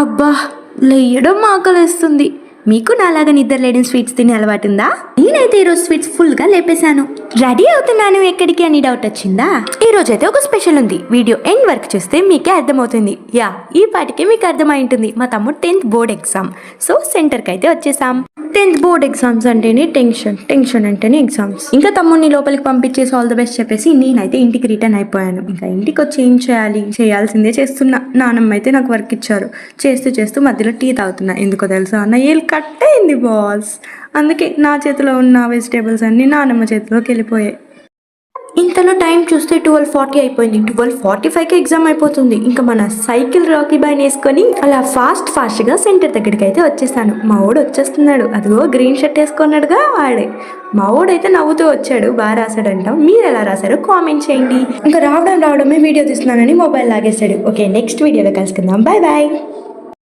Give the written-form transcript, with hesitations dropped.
అబ్బా, లేయడం ఆకలేస్తుంది. మీకు నాలాగా నిద్ర లేని స్వీట్స్ తినే అలవాటు ఉందా? నేనైతే ఈరోజు స్వీట్స్ ఫుల్గా లేపేశాను. రెడీ అవుతున్నాను ఎక్కడికి అని డౌట్ వచ్చిందా? ఈ రోజైతే ఒక స్పెషల్ ఉంది. వీడియో ఎండ్ వరకు చూస్తే మీకే అర్థమవుతుంది. యా, ఈ పాటికే మీకు అర్థమై ఉంటుంది. మా తమ్ముడు 10th బోర్డ్ ఎగ్జామ్, సో సెంటర్కి అయితే వచ్చేసాం. 10th బోర్డ్ ఎగ్జామ్స్ అంటేనే టెన్షన్ అంటేనే ఎగ్జామ్స్. ఇంకా తమ్ముడిని లోపలికి పంపించేసి ఆల్ ద బెస్ట్ చెప్పేసి నేనైతే ఇంటికి రిటర్న్ అయిపోయాను. ఇంకా ఇంటికి వచ్చి ఏం చేయాలి, చేయాల్సిందే చేస్తున్నా. నానమ్మ అయితే నాకు వర్క్ ఇచ్చారు. చేస్తూ మధ్యలో టీ తాగుతున్నా. ఎందుకో తెలుసా, నా ఏళ్ళు కట్ అయింది బాస్. అందుకే నా చేతిలో ఉన్న వెజిటేబుల్స్ అన్ని నానమ్మ చేతిలోకి వెళ్ళిపోయాయి. ఇంతలో టైం చూస్తే 12:40 అయిపోయింది. 12:45కి ఎగ్జామ్ అయిపోతుంది. ఇంకా మన సైకిల్ రాకీ బాయ్ వేసుకొని అలా ఫాస్ట్గా సెంటర్ దగ్గరికి అయితే వచ్చేసాను. మా వాడు వచ్చేస్తున్నాడు. అదిగో గ్రీన్ షర్ట్ వేసుకున్నాడుగా వాడే. మా వాడైతే నవ్వుతూ వచ్చాడు. బాగా రాశాడంట. మీరు ఎలా రాశారో కామెంట్ చేయండి. ఇంకా రావడమే వీడియో తీస్తున్నానని మొబైల్ లాగేశాడు. ఓకే, నెక్స్ట్ వీడియోలో కలుసుకుందాం. బాయ్.